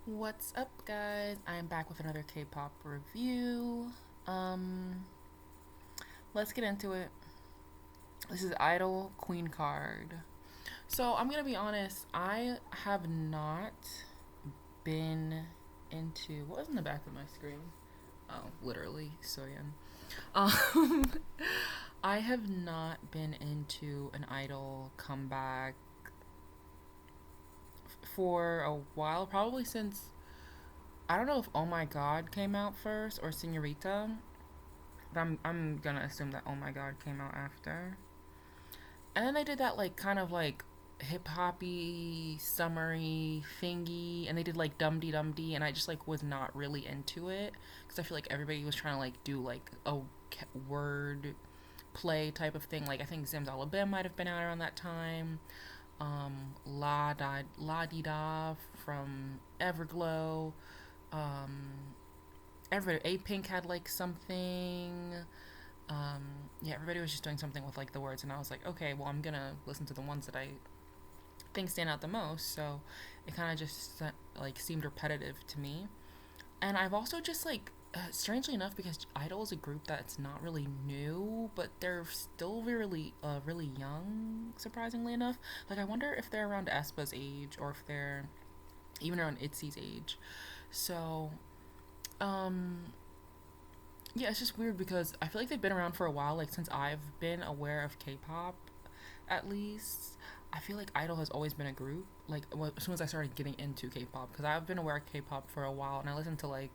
What's up, guys? I'm back with another K-pop review. Um, let's get into it. This is I-DLE Queencard. So I'm gonna be honest. I have not been into what was in the back of my screen. Oh, literally Soyeon. Um, I have not been into an I-DLE comeback for a while. Probably since I don't know if Oh My God came out first or Senorita. But I'm gonna assume that Oh My God came out after. And then they did that like kind of like hip hoppy, summery thingy, and they did like Dum Dee Dum Dee, and I just like was not really into it because I feel like everybody was trying to like do like a word play type of thing. Like I think Zim's Alabama might have been out around that time. La Di Da from Everglow. Everybody A Pink had like something. Yeah, everybody was just doing something with like the words, and I was like, okay, well, I'm gonna listen to the ones that I think stand out the most. So it kind of just like seemed repetitive to me. And I've also just like, strangely enough, because I-DLE is a group that's not really new, but they're still really young. Surprisingly enough, like I wonder if they're around aespa's age or if they're even around Itzy's age. So, um, yeah, it's just weird because I feel like they've been around for a while. Like since I've been aware of K-pop, at least I feel like I-DLE has always been a group. Like as soon as I started getting into K-pop, because I've been aware of K-pop for a while, and I listened to like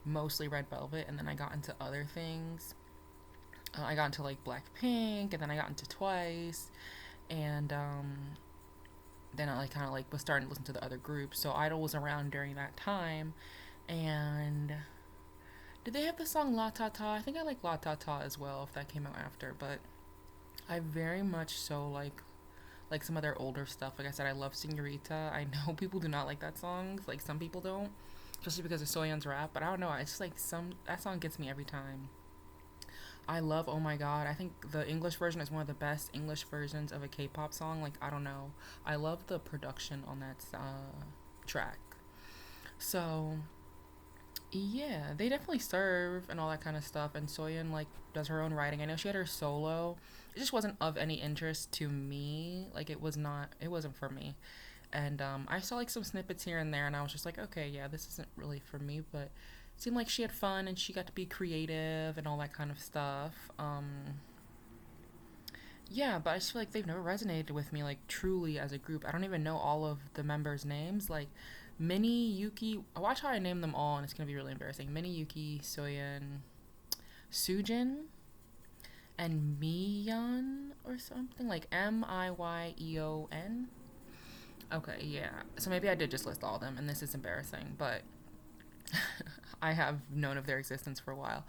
mostly Red Velvet, and then I got into other things. I got into like Blackpink, and then I got into Twice, and then I like kind of like was starting to listen to the other groups. So I-DLE was around during that time, and did they have the song La Ta Ta? I think I like La Ta Ta as well if that came out after, but I very much so like some of their older stuff. Like I said, I love Senorita. I know people do not like that song. Like some people don't, especially because of Soyeon's rap. But I don't know. It's just like some that song gets me every time. I love Oh My God. I think the English version is one of the best English versions of a K-pop song. Like I don't know. I love the production on that track. So yeah, they definitely serve and all that kind of stuff. And Soyeon like does her own writing. I know she had her solo. It just wasn't of any interest to me. Like it was not. It wasn't for me. And I saw like some snippets here and there, and I was just like, okay, yeah, this isn't really for me. But it seemed like she had fun and she got to be creative and all that kind of stuff. Yeah, but I just feel like they've never resonated with me like truly as a group. I don't even know all of the members' names. Like Minnie, Yuki. Watch how I name them all, and it's gonna be really embarrassing. Minnie, Yuki, Soyeon, Sujin, and Miyeon or something like Miyyeon. Okay, yeah. So maybe I did just list all of them, and this is embarrassing, but I have known of their existence for a while.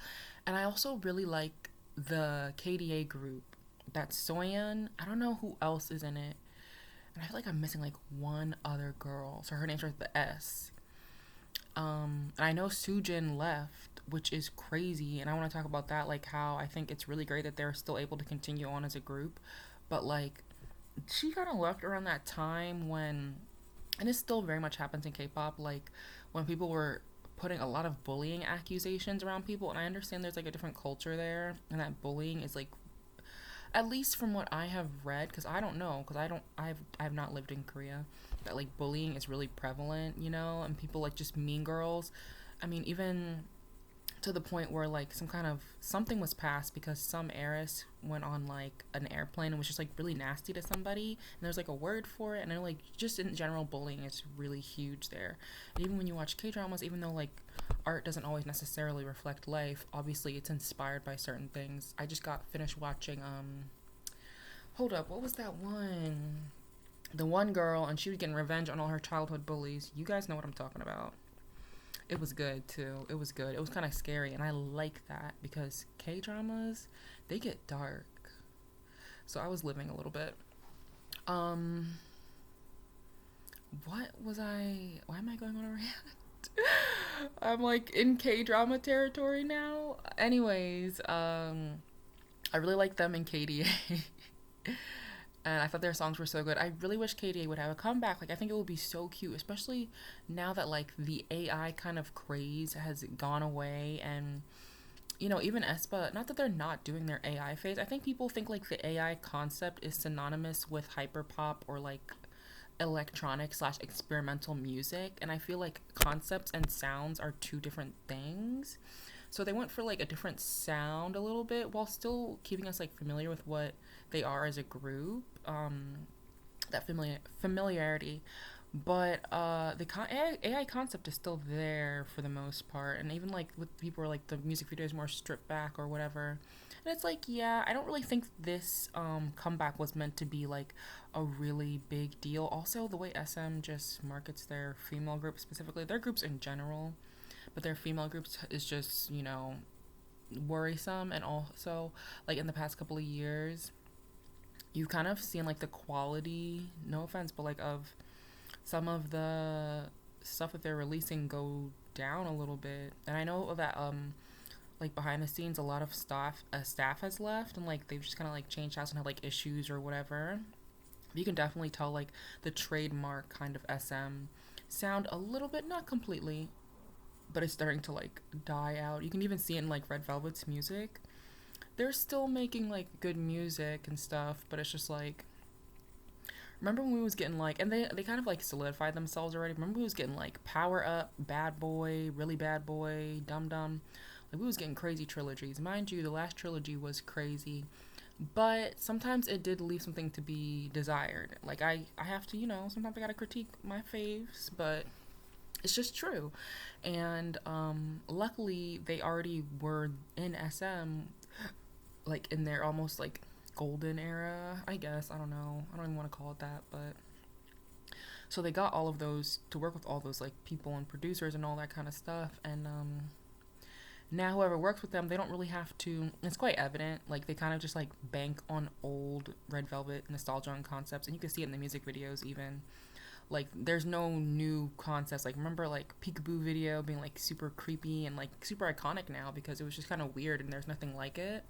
And I also really like the KDA group. That's Soyeon. I don't know who else is in it. And I feel like I'm missing like one other girl. So her name starts with the S. And I know Sujin left, which is crazy. And I want to talk about that, like how I think it's really great that they're still able to continue on as a group. But like, she kind of left around that time when, and this still very much happens in K-pop, like when people were putting a lot of bullying accusations around people. And I understand there's like a different culture there, and that bullying is like, at least from what I have read, because I don't know, because I've not lived in Korea, that like bullying is really prevalent, you know, and people like just mean girls. I mean, even to the point where like some kind of something was passed because some heiress went on like an airplane and was just like really nasty to somebody, and there's like a word for it. And I know like just in general bullying is really huge there. And even when you watch K-dramas, even though like art doesn't always necessarily reflect life, obviously it's inspired by certain things. I just got finished watching hold up, what was that one, the one girl, and she was getting revenge on all her childhood bullies. You guys know what I'm talking about. It was good too. It was good. It was kind of scary, and I like that because K dramas, they get dark. So I was living a little bit. Um, what was I? Why am I going on a rant? I'm like in K drama territory now. Anyways, I really like them in KDA. And I thought their songs were so good. I really wish KDA would have a comeback. Like, I think it would be so cute, especially now that like the AI kind of craze has gone away. And even aespa, not that they're not doing their AI phase. I think people think like the AI concept is synonymous with hyperpop or like electronic slash experimental music, and I feel like concepts and sounds are two different things. So they went for like a different sound a little bit while still keeping us like familiar with what they are as a group. That familiarity, but AI concept is still there for the most part, and even like with people are like the music video is more stripped back or whatever. And it's like, yeah, I don't really think this comeback was meant to be like a really big deal. Also, the way SM just markets their female groups, specifically their groups in general, but their female groups is just, worrisome. And also, like in the past couple of years, you've kind of seen like the quality, no offense, but like of some of the stuff that they're releasing go down a little bit. And I know that like behind the scenes a lot of staff has left, and like they've just kind of like changed house and have like issues or whatever. You can definitely tell like the trademark kind of SM sound a little bit, not completely, but it's starting to like die out. You can even see it in like Red Velvet's music. They're still making like good music and stuff, but it's just like, remember when we was getting like, and they kind of like solidified themselves already. Remember we was getting like Power Up, Bad Boy, Really Bad Boy, Dum Dum. Like we was getting crazy trilogies. Mind you, the last trilogy was crazy, but sometimes it did leave something to be desired. Like I have to, sometimes I gotta critique my faves, but it's just true. And luckily they already were in SM, like in their almost like golden era, I guess. I don't know. I don't even want to call it that, but so they got all of those to work with all those like people and producers and all that kind of stuff. And now whoever works with them, they don't really have to, it's quite evident, like they kind of just like bank on old Red Velvet nostalgia and concepts, and you can see it in the music videos even. Like there's no new concepts. Like remember like Peekaboo video being like super creepy and like super iconic now because it was just kind of weird and there's nothing like it.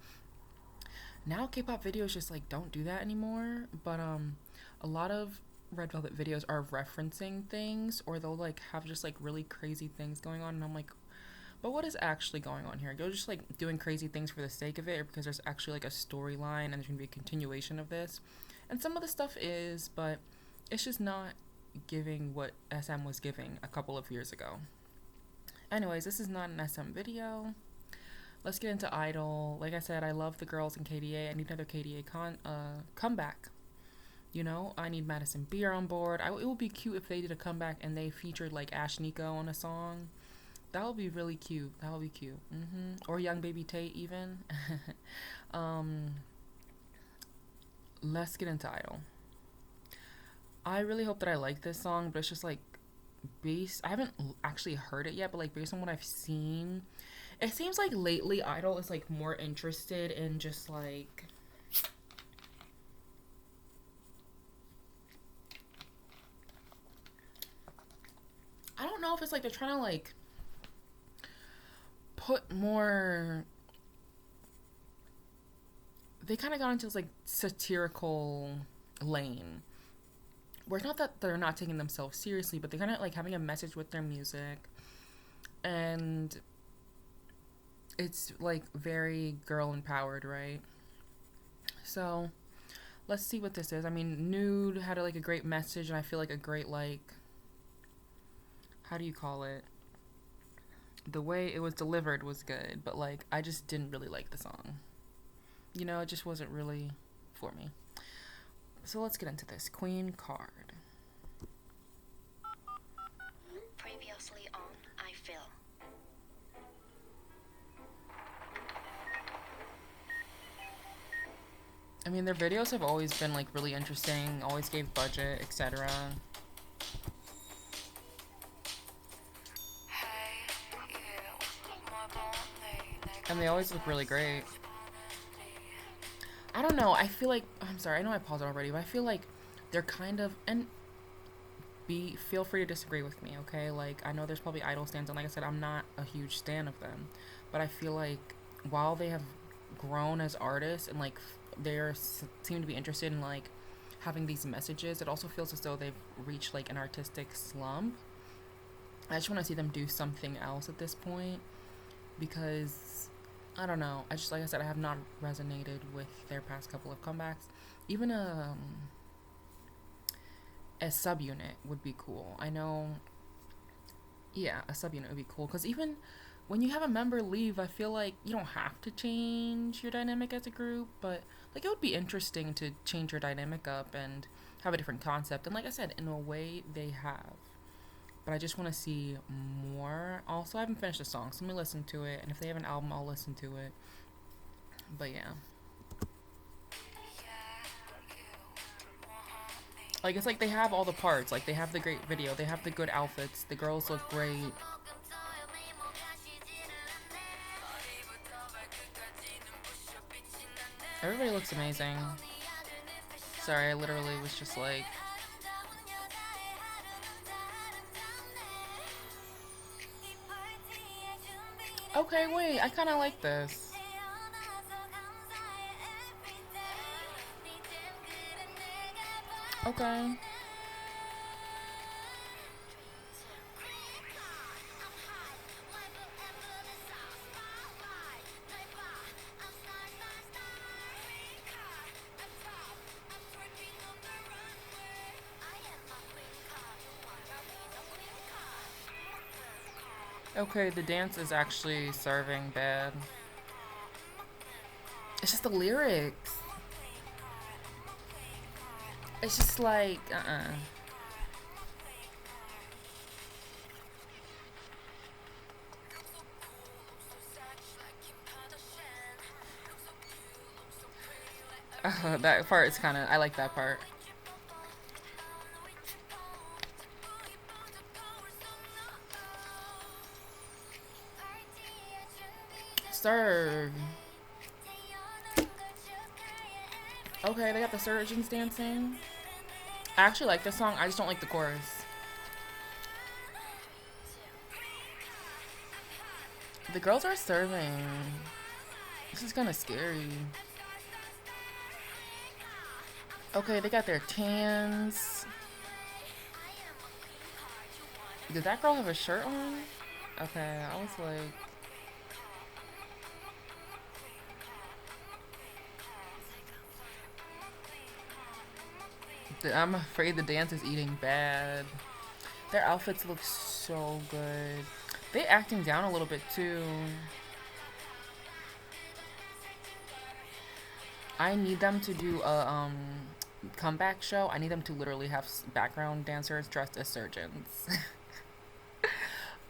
Now K-pop videos just like don't do that anymore, but a lot of Red Velvet videos are referencing things, or they'll like have just like really crazy things going on, and I'm like, but what is actually going on here? You're just like doing crazy things for the sake of it, or because there's actually like a storyline and there's gonna be a continuation of this. And some of the stuff is, but it's just not giving what SM was giving a couple of years ago. Anyways, this is not an SM video. Let's get into I-DLE. Like I said, I love the girls in KDA. I need another KDA comeback. I need Madison Beer on board. It would be cute if they did a comeback and they featured like Ash Nico on a song. That would be really cute. That would be cute. Or Young Baby Tate even. Let's get into I-DLE. I really hope that I like this song, but it's just like I haven't actually heard it yet, but like based on what I've seen, it seems like lately I-DLE is like more interested in just like I don't know if it's like they're trying to like put more, they kind of got into this like satirical lane where it's not that they're not taking themselves seriously, but they're kind of like having a message with their music, and it's like very girl empowered, right? So let's see what this is. I mean, Nude had like a great message, and I feel like a great like, how do you call it? The way it was delivered was good, but like I just didn't really like the song. It just wasn't really for me. So let's get into this. Queencard. Previously on I-DLE. I mean, their videos have always been like really interesting, always gave budget, etc. And they always look really great. I don't know, I feel like, I'm sorry, I know I paused it already, but I feel like they're kind of, and feel free to disagree with me, okay? Like, I know there's probably I-DLE stans, and like I said, I'm not a huge stan of them, but I feel like while they have grown as artists and like they seem to be interested in like having these messages, it also feels as though they've reached like an artistic slump. I just want to see them do something else at this point, because I don't know. I just, like I said, I have not resonated with their past couple of comebacks. Even a subunit would be cool. I know, yeah, a subunit would be cool, because even when you have a member leave, I feel like you don't have to change your dynamic as a group, but like it would be interesting to change your dynamic up and have a different concept. And like I said, in a way they have. But I just want to see more. Also, I haven't finished the song, so let me listen to it. And if they have an album, I'll listen to it. But yeah. Like, it's like they have all the parts. Like, they have the great video. They have the good outfits. The girls look great. Everybody looks amazing. Sorry, I literally was just like... Okay, wait, I kind of like this. Okay. Okay, the dance is actually serving bad. It's just the lyrics. It's just like, that part is kind of, I like that part. Serve. Okay, they got the surgeons dancing. I actually like this song, I just don't like the chorus. The girls are serving. This is kind of scary. Okay, they got their tans. Did that girl have a shirt on? Okay, I was like... I'm afraid the dance is eating bad. Their outfits look so good. They acting down a little bit too. I need them to do a comeback show. I need them to literally have background dancers dressed as surgeons.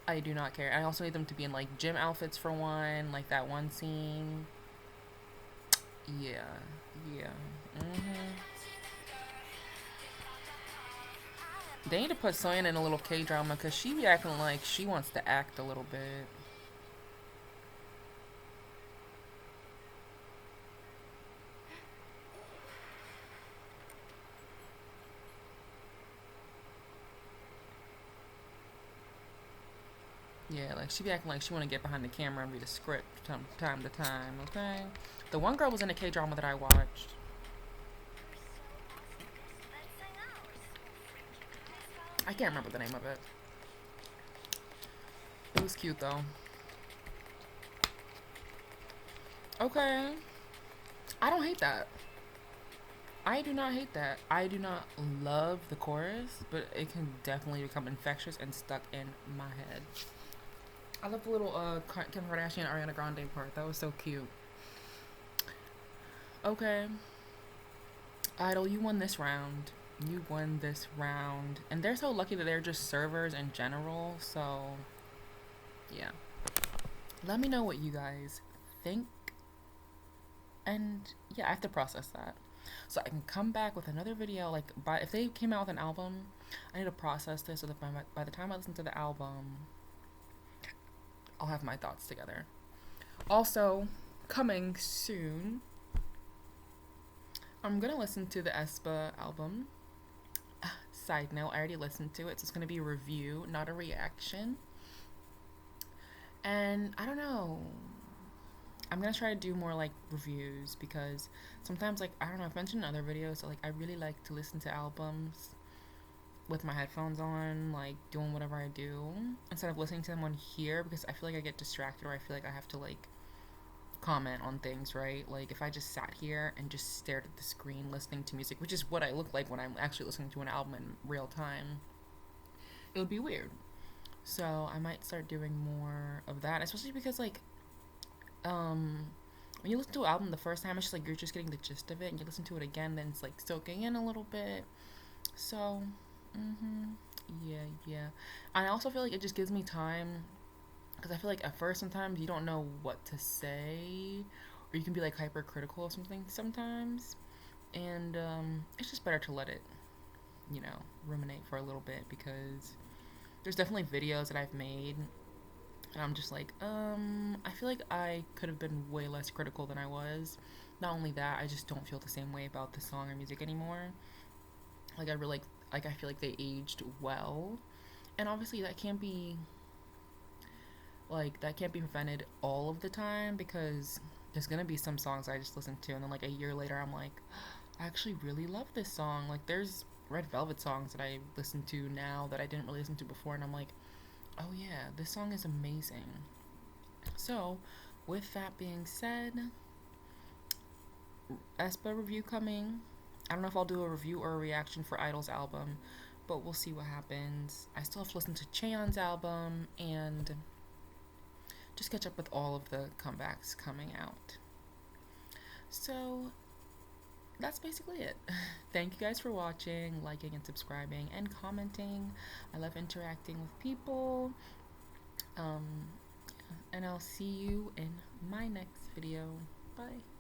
I do not care. I also need them to be in like gym outfits for one, like that one scene. Yeah. They need to put Soyeon in a little K-drama, because she be acting like she wants to act a little bit. Yeah, like she be acting like she want to get behind the camera and read a script time to time, okay? The one girl was in a K-drama that I watched. I can't remember the name of it. It was cute though. Okay. I don't hate that. I do not hate that. I do not love the chorus, but it can definitely become infectious and stuck in my head. I love the little Kim Kardashian Ariana Grande part. That was so cute. Okay. I-DLE, you won this round. You won this round. And they're so lucky that they're just servers in general. So, yeah. Let me know what you guys think. And, yeah, I have to process that. So I can come back with another video. Like, if they came out with an album, I need to process this so that by the time I listen to the album, I'll have my thoughts together. Also, coming soon, I'm gonna listen to the aespa album. Side note, I already listened to it, so it's gonna be a review, not a reaction. And I don't know. I'm gonna try to do more like reviews, because sometimes, like, I don't know, I've mentioned in other videos, so like I really like to listen to albums with my headphones on, like doing whatever I do, instead of listening to them on here, because I feel like I get distracted, or I feel like I have to like comment on things, right? Like if I just sat here and just stared at the screen listening to music, which is what I look like when I'm actually listening to an album in real time, it would be weird. So I might start doing more of that, especially because like um when you listen to an album the first time, it's just like you're just getting the gist of it, and you listen to it again, then it's like soaking in a little bit. So, yeah, yeah. I also feel like it just gives me time, because I feel like at first sometimes you don't know what to say, or you can be like hypercritical of something sometimes, and it's just better to let it, ruminate for a little bit, because there's definitely videos that I've made and I'm just like, I feel like I could have been way less critical than I was. Not only that, I just don't feel the same way about the song or music anymore. Like I really like I feel like they aged well. And obviously that can't be prevented all of the time, because there's gonna be some songs I just listen to and then like a year later I'm like, I actually really love this song. Like there's Red Velvet songs that I listen to now that I didn't really listen to before, and I'm like, oh yeah, this song is amazing. So, with that being said, Espa review coming. I don't know if I'll do a review or a reaction for I-DLE's album, but we'll see what happens. I still have to listen to Cheon's album and just catch up with all of the comebacks coming out. So, that's basically it. Thank you guys for watching, liking and subscribing and commenting. I love interacting with people. Um, and I'll see you in my next video. Bye.